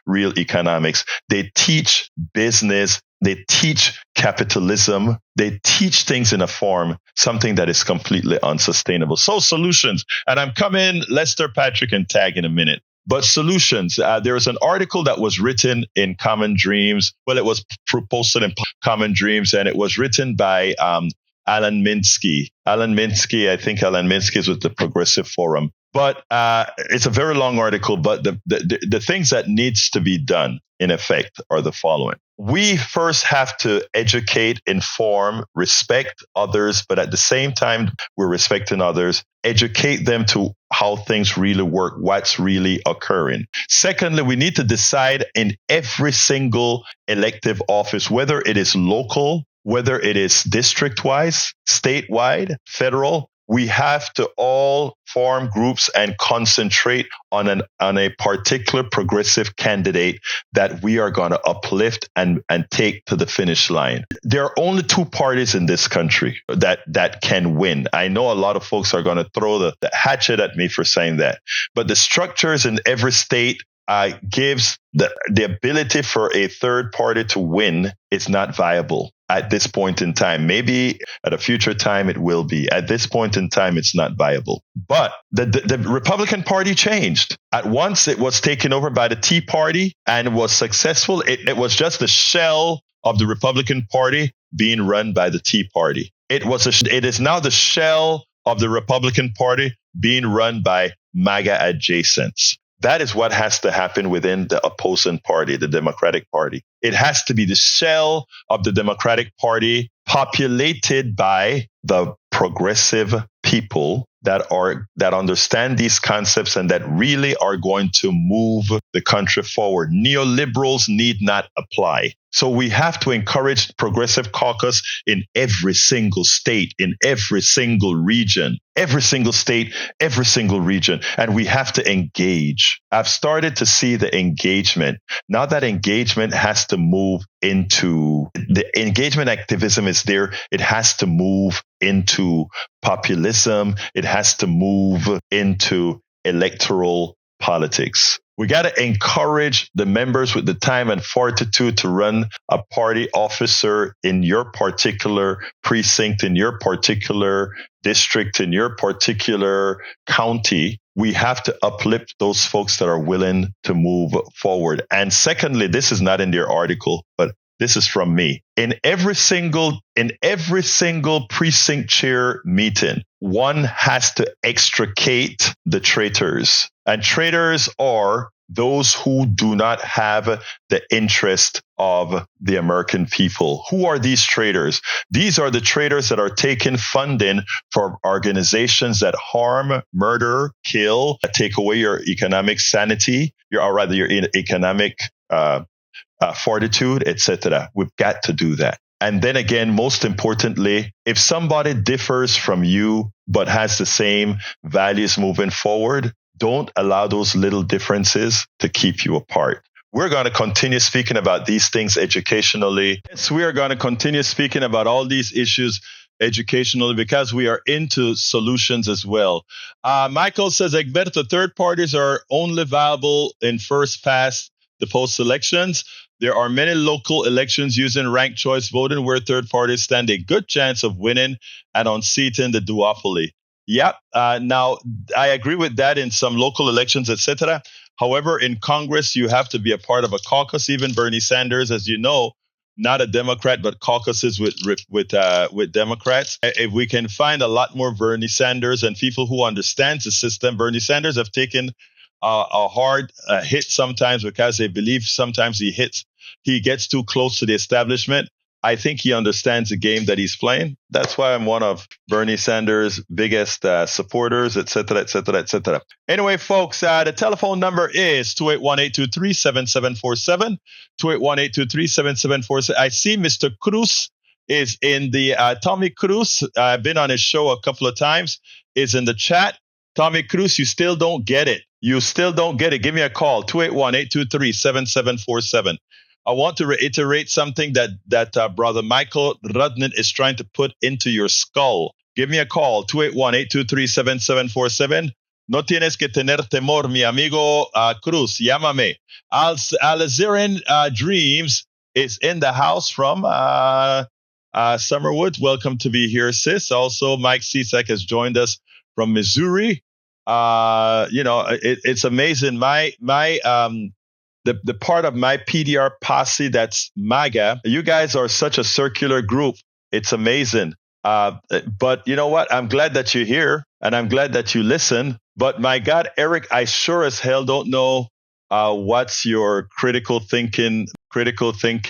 B: real economics. They teach business. They teach capitalism. They teach things in a form, something that is completely unsustainable. So solutions, and I'm coming, Lester, Patrick, and Tag in a minute. But solutions, there is an article that was written in Common Dreams. Well, it was posted in Common Dreams, and it was written by Alan Minsky. I think Alan Minsky is with the Progressive Forum. But it's a very long article, but the things that needs to be done, in effect, are the following. We first have to educate, inform, respect others, but at the same time, we're respecting others, educate them to how things really work, what's really occurring. Secondly, we need to decide in every single elective office, whether it is local, whether it is district-wise, statewide, federal, we have to all form groups and concentrate on a particular progressive candidate that we are going to uplift and take to the finish line. There are only two parties in this country that can win. I know a lot of folks are going to throw the hatchet at me for saying that, but the structures in every state gives the ability for a third party to win is not viable at this point in time. Maybe at a future time it will be. At this point in time, it's not viable. But the Republican Party changed. At once, it was taken over by the Tea Party and was successful. It was just a shell of the Republican Party being run by the Tea Party. It is now the shell of the Republican Party being run by MAGA adjacents. That is what has to happen within the opposing party, the Democratic Party. It has to be the shell of the Democratic Party populated by the progressive people that understand these concepts and that really are going to move the country forward. Neoliberals need not apply. So we have to encourage progressive caucus in every single state, in every single region, every single state, every single region. And we have to engage. I've started to see the engagement. Now that engagement has to move into the engagement activism is there. It has to move into populism. It has to move into electoral politics. We got to encourage the members with the time and fortitude to run a party officer in your particular precinct, in your particular district, in your particular county. We have to uplift those folks that are willing to move forward. And secondly, this is not in their article, but this is from me. In every single precinct chair meeting, one has to extricate the traitors. And traitors are those who do not have the interest of the American people. Who are these traitors? These are the traitors that are taking funding for organizations that harm, murder, kill, take away your economic sanity, your economic fortitude, etc. We've got to do that. And then again, most importantly, if somebody differs from you but has the same values moving forward, don't allow those little differences to keep you apart. We're going to continue speaking about these things educationally. Yes, we are going to continue speaking about all these issues educationally because we are into solutions as well. Michael says, Egberto, third parties are only viable in first past the post elections. There are many local elections using ranked choice voting where third parties stand a good chance of winning and unseating the duopoly. Yep. Now, I agree with that in some local elections, etc. However, in Congress, you have to be a part of a caucus. Even Bernie Sanders, as you know, not a Democrat, but caucuses with Democrats. If we can find a lot more Bernie Sanders and people who understand the system, Bernie Sanders have taken a hard hit sometimes because they believe sometimes he gets too close to the establishment. I think he understands the game that he's playing. That's why I'm one of Bernie Sanders' biggest supporters, et cetera, et cetera, et cetera. Anyway, folks, the telephone number is 281-823-7747, 281-823-7747. I see Mr. Cruz is in the, Tommy Cruz, I've been on his show a couple of times, is in the chat. Tommy Cruz, you still don't get it. You still don't get it. Give me a call, 281-823-7747. I want to reiterate something that Brother Michael Rudnin is trying to put into your skull. Give me a call, 281-823-7747. No tienes que tener temor, mi amigo Cruz. Llámame. Alizarin Dreams is in the house from Summerwood. Welcome to be here, sis. Also, Mike Cisak has joined us from Missouri. It's amazing. The part of my PDR posse that's MAGA, you guys are such a circular group. It's amazing. But you know what? I'm glad that you're here and I'm glad that you listen. But my God, Eric, I sure as hell don't know what's your critical thinking quotient.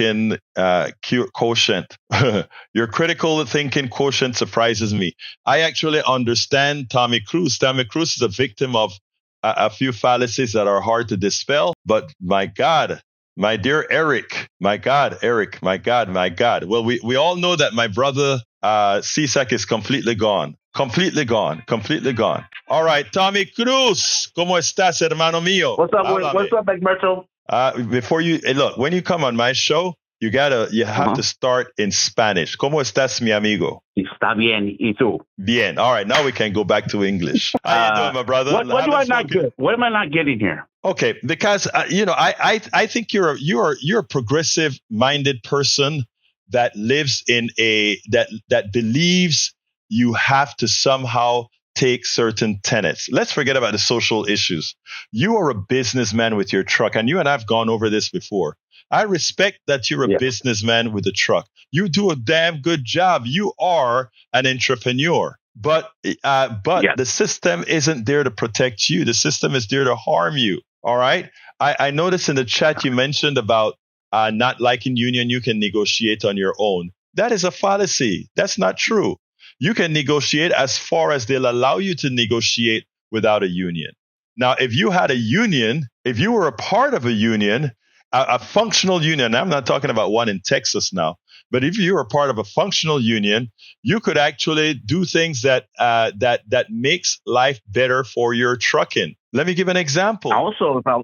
B: Your critical thinking quotient surprises me. I actually understand Tommy Cruz. Tommy Cruz is a victim of a few fallacies that are hard to dispel. But my God, my dear Eric, my God, Eric, my God, my God. Well, we all know that my brother Cisak is completely gone. Completely gone. All right, Tommy Cruz, ¿cómo estás, hermano mío?
F: What's up, Egberto?
B: Before you look, when you come on my show, you have to start in Spanish. ¿Cómo estás, mi amigo?
F: Está bien, ¿y tú?
B: Bien. All right, now we can go back to English. How you doing, my brother?
F: What am I not good? What am I not getting here?
B: Okay, because I think you're a progressive minded person that lives in that believes you have to somehow take certain tenets. Let's forget about the social issues. You are a businessman with your truck, and you and I have gone over this before. I respect that you're a businessman with a truck. You do a damn good job. You are an entrepreneur. But the system isn't there to protect you. The system is there to harm you. All right. I noticed in the chat you mentioned about not liking union, you can negotiate on your own. That is a fallacy. That's not true. You can negotiate as far as they'll allow you to negotiate without a union. Now, if you had a union, if you were a part of a union, a functional union, I'm not talking about one in Texas now, but if you were a part of a functional union, you could actually do things that makes life better for your trucking. Let me give an example.
F: Also, if I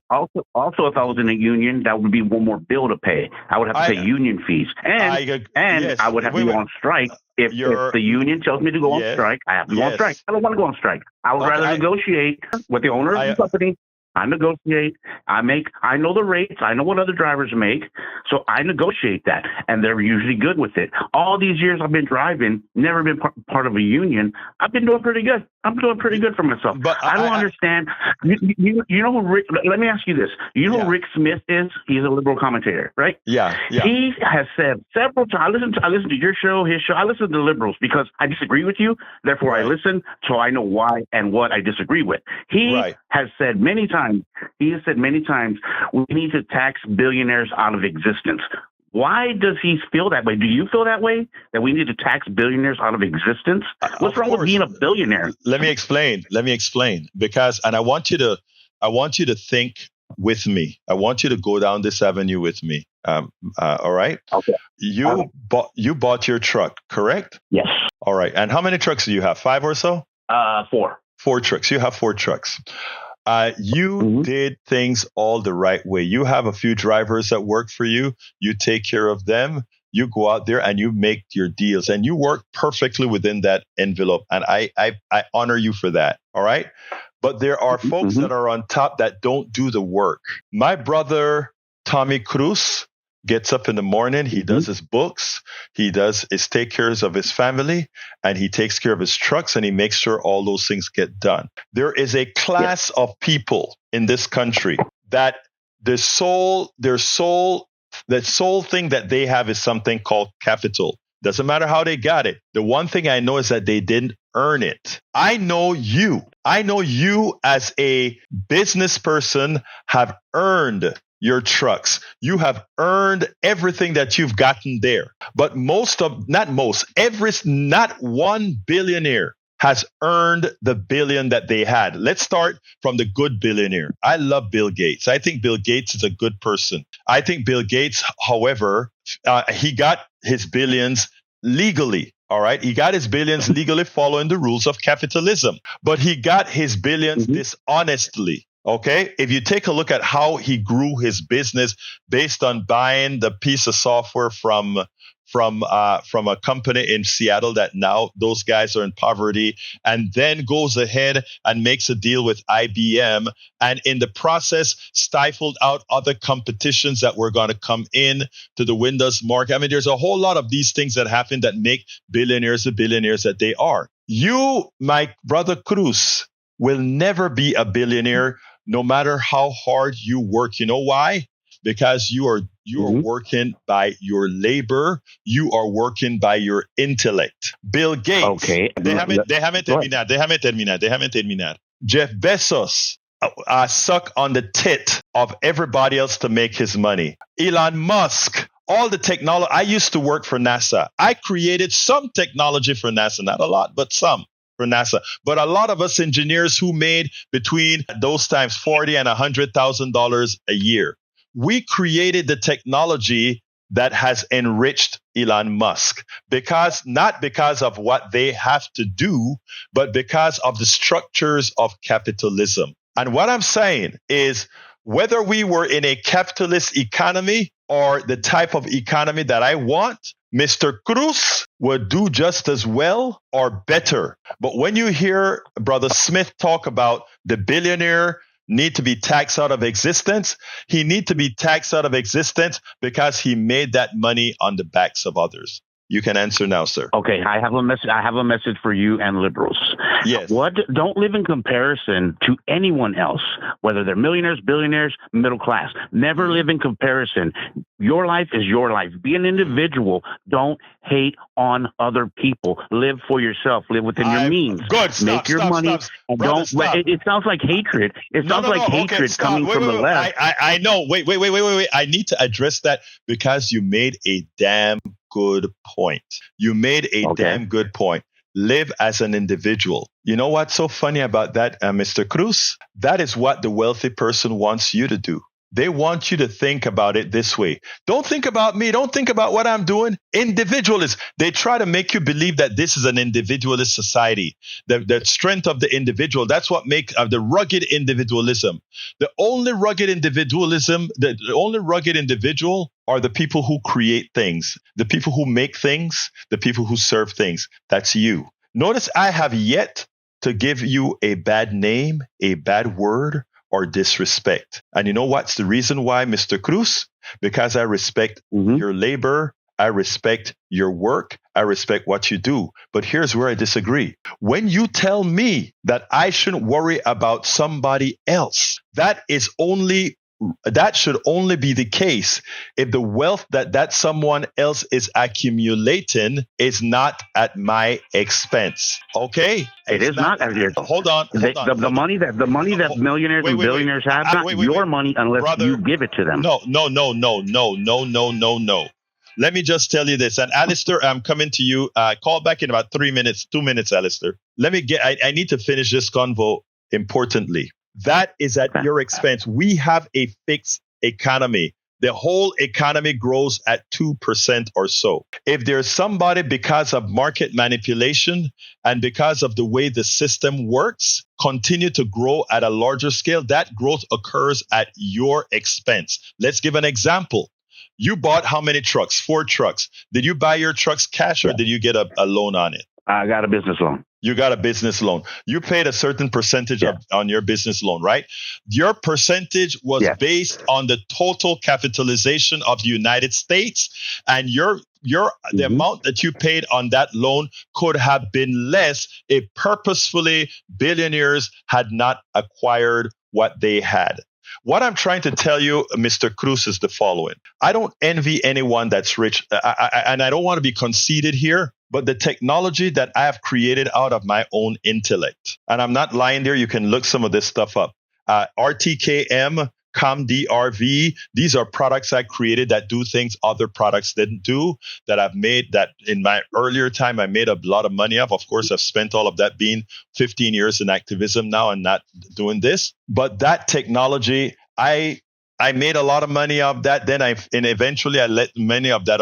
F: was in a union, that would be one more bill to pay. I would have to pay union fees, and I would have to go on strike. If the union tells me to go on strike, I have to go on strike. I don't want to go on strike. I would rather negotiate with the owner of the company. I negotiate. I know the rates. I know what other drivers make. So I negotiate that. And they're usually good with it. All these years I've been driving, never been part of a union. I've been doing pretty good. I'm doing pretty good for myself. But I don't understand. You know who Rick, let me ask you this. You know who Rick Smith is? He's a liberal commentator, right?
B: Yeah.
F: He has said several times, I listen to your show, his show. I listen to the liberals because I disagree with you. Therefore, I listen so I know why and what I disagree with. He has said many times, we need to tax billionaires out of existence. Why does he feel that way? Do you feel that way? That we need to tax billionaires out of existence? What's wrong with being a billionaire?
B: Let me explain. Because, and I want you to think with me. I want you to go down this avenue with me. All right.
F: Okay.
B: You bought your truck, correct?
F: Yes.
B: All right. And how many trucks do you have? 5 or so?
F: 4.
B: 4 trucks. You have 4 trucks. You did things all the right way. You have a few drivers that work for you. You take care of them. You go out there and you make your deals and you work perfectly within that envelope. And I honor you for that. All right. But there are folks that are on top that don't do the work. My brother, Tommy Cruz, gets up in the morning. He does his books. He take care of his family, and he takes care of his trucks, and he makes sure all those things get done. There is a class of people in this country that the sole thing that they have is something called capital. Doesn't matter how they got it. The one thing I know is that they didn't earn it. I know you as a business person have earned your trucks. You have earned everything that you've gotten there. But not one billionaire has earned the billion that they had. Let's start from the good billionaire. I love Bill Gates. I think Bill Gates is a good person. I think Bill Gates, however, he got his billions legally. All right. He got his billions legally following the rules of capitalism, but he got his billions dishonestly. Okay. If you take a look at how he grew his business based on buying the piece of software from a company in Seattle that now those guys are in poverty, and then goes ahead and makes a deal with IBM, and in the process stifled out other competitions that were going to come in to the Windows market. I mean, there's a whole lot of these things that happen that make billionaires the billionaires that they are. You, my brother Cruz, will never be a billionaire no matter how hard you work. You know why? Because you are working by your labor. You are working by your intellect. Bill Gates.
F: Okay.
B: Déjame terminar. Jeff Bezos suck on the tit of everybody else to make his money. Elon Musk. All the technology. I used to work for NASA. I created some technology for NASA. Not a lot, but some. For NASA, but a lot of us engineers who made between those times $40,000 and $100,000 a year, we created the technology that has enriched Elon Musk, not because of what they have to do, but because of the structures of capitalism. And what I'm saying is, whether we were in a capitalist economy or the type of economy that I want, Mr. Cruz would do just as well or better. But when you hear Brother Smith talk about the billionaire need to be taxed out of existence, he need to be taxed out of existence because he made that money on the backs of others. You can answer now, sir.
F: Okay, I have a message for you and liberals.
B: Yes.
F: Don't live in comparison to anyone else, whether they're millionaires, billionaires, middle class. Never live in comparison. Your life is your life. Be an individual. Don't hate on other people. Live for yourself. Live within your means.
B: Good. Make your money.
F: And brother, don't. It sounds like hatred. It sounds like hatred coming from the left.
B: I know. Wait. I need to address that because you made a damn good point. You made a damn good point. Live as an individual. You know what's so funny about that, Mr. Cruz? That is what the wealthy person wants you to do. They want you to think about it this way. Don't think about me. Don't think about what I'm doing. Individualism. They try to make you believe that this is an individualist society. The strength of the individual. That's what makes the rugged individualism. The only rugged individual are the people who create things, the people who make things, the people who serve things. That's you. Notice I have yet to give you a bad name, a bad word, or disrespect. And you know what's the reason why, Mr. Cruz? Because I respect your labor. I respect your work. I respect what you do. But here's where I disagree. When you tell me that I shouldn't worry about somebody else, that should only be the case if the wealth that someone else is accumulating is not at my expense. Okay?
F: It is not at your.
B: Hold on.
F: The money that millionaires and billionaires have, not your money unless
B: brother,
F: you give it to them.
B: No. Let me just tell you this. And Alistair, I'm coming to you. Call back in about 2 minutes, Alistair. I need to finish this convo importantly. That is at your expense. We have a fixed economy. The whole economy grows at 2% or so. If there's somebody, because of market manipulation and because of the way the system works, continue to grow at a larger scale, that growth occurs at your expense. Let's give an example. You bought how many trucks? 4 trucks. Did you buy your trucks cash or did you get a loan on it?
F: I got a business loan.
B: You got a business loan. You paid a certain percentage on your business loan, right? Your percentage was based on the total capitalization of the United States, and the amount that you paid on that loan could have been less if purposefully billionaires had not acquired what they had. What I'm trying to tell you, Mr. Cruz, is the following. I don't envy anyone that's rich, and I don't want to be conceited here, but the technology that I have created out of my own intellect, and I'm not lying there, you can look some of this stuff up. RTKM, ComDRV, these are products I created that do things other products didn't do, that I've made, that in my earlier time I made a lot of money of. Of course, I've spent all of that being 15 years in activism now and not doing this. But that technology, I made a lot of money of that. Then eventually I let many of that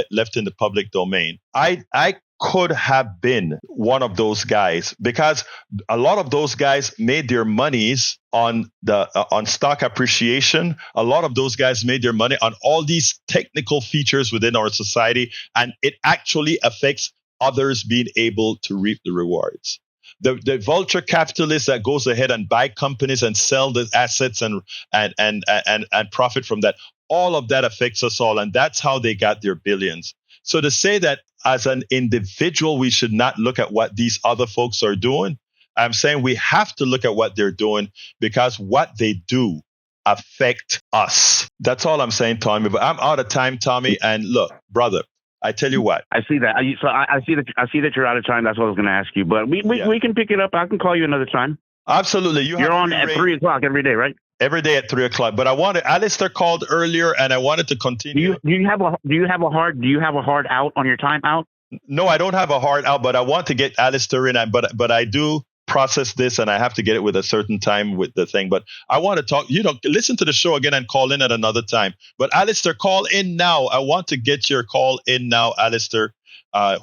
B: left in the public domain. I could have been one of those guys because a lot of those guys made their monies on stock appreciation. A lot of those guys made their money on all these technical features within our society, and it actually affects others being able to reap the rewards. The vulture capitalist that goes ahead and buy companies and sell the assets and profit from that, all of that affects us all, and that's how they got their billions. So to say that as an individual, we should not look at what these other folks are doing, I'm saying we have to look at what they're doing because what they do affect us. That's all I'm saying, Tommy. But I'm out of time, Tommy. And look, brother, I tell you what.
F: I see that. I see that you're out of time. That's what I was going to ask you. But we can pick it up. I can call you another time.
B: Absolutely.
F: You're on at 3 o'clock every day, right?
B: Every day at 3 o'clock. But Alistair called earlier, and I wanted to continue.
F: Do you have a hard out on your time out?
B: No, I don't have a hard out, but I want to get Alistair in. But I do process this, and I have to get it with a certain time with the thing. But I want to talk. Listen to the show again and call in at another time. But Alistair, call in now. I want to get your call in now, Alistair,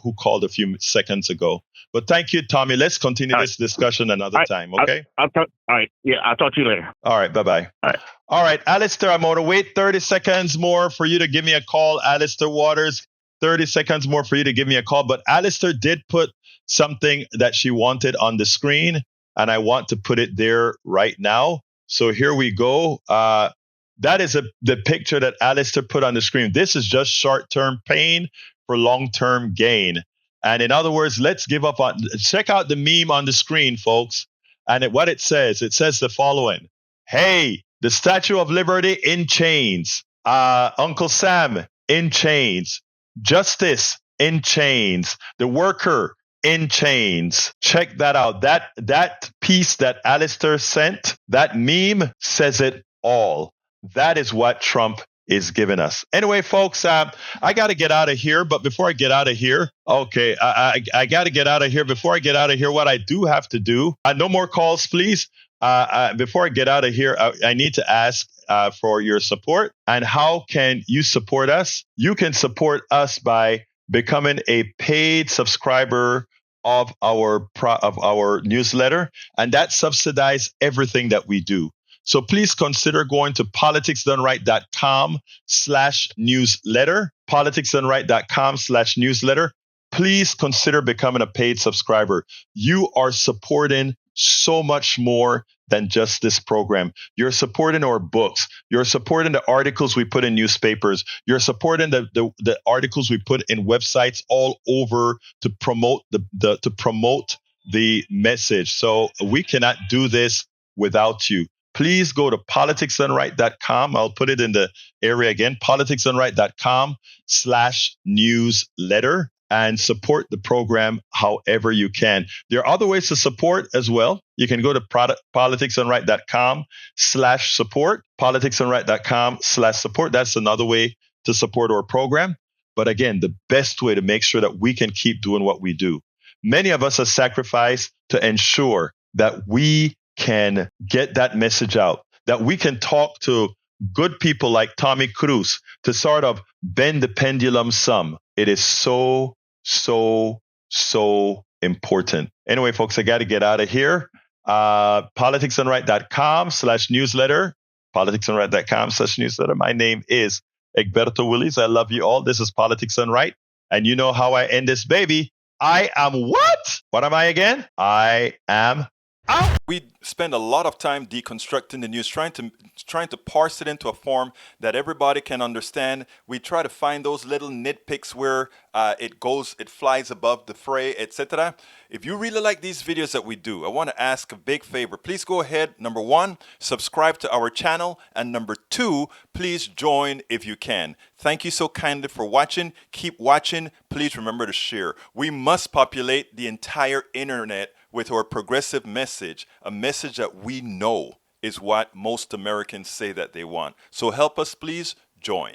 B: who called a few seconds ago. But thank you, Tommy. Let's continue this discussion another time, okay?
F: All right. Yeah, I'll talk to you later.
B: All right. Bye-bye. All right, Alistair, I'm going to wait 30 seconds more for you to give me a call. Alistair Waters, 30 seconds more for you to give me a call. But Alistair did put something that she wanted on the screen, and I want to put it there right now. So here we go. That is the picture that Alistair put on the screen. This is just short-term pain for long-term gain. And in other words, let's give up on, check out the meme on the screen, folks. And what it says the following. Hey, the Statue of Liberty in chains. Uncle Sam in chains. Justice in chains. The worker in chains. Check that out. That piece that Alistair sent, that meme says it all. That is what Trump is giving us. Anyway, folks, I got to get out of here. But before I get out of here, okay, I got to get out of here. Before I get out of here, what I do have to do, no more calls, please. Before I get out of here, I need to ask for your support. And how can you support us? You can support us by becoming a paid subscriber of our newsletter, and that subsidizes everything that we do. So please consider going to politicsdoneright.com/newsletter, politicsdoneright.com/newsletter. Please consider becoming a paid subscriber. You are supporting so much more than just this program. You're supporting our books. You're supporting the articles we put in newspapers. You're supporting the articles we put in websites all over to promote the message. So we cannot do this without you. Please go to politicsdoneright.com. I'll put it in the area again, politicsdoneright.com/newsletter, and support the program however you can. There are other ways to support as well. You can go to politicsdoneright.com/support, politicsdoneright.com/support. That's another way to support our program. But again, the best way to make sure that we can keep doing what we do. Many of us have sacrificed to ensure that we can get that message out, that we can talk to good people like Tommy Cruz to sort of bend the pendulum some. It is so, so, so important. Anyway, folks, I got to get out of here. politicsdoneright.com/newsletter, politicsdoneright.com/newsletter. My name is Egberto Willies. I love you all. This is Politics Done Right. And you know how I end this baby. I am what? What am I again? I am out.
A: We spend a lot of time deconstructing the news, trying to parse it into a form that everybody can understand. We try to find those little nitpicks where it flies above the fray, etc. If you really like these videos that we do, I want to ask a big favor. Please go ahead. Number 1, subscribe to our channel. And number 2, please join if you can. Thank you so kindly for watching. Keep watching. Please remember to share. We must populate the entire internet with our progressive message, a message that we know is what most Americans say that they want. So help us, please join.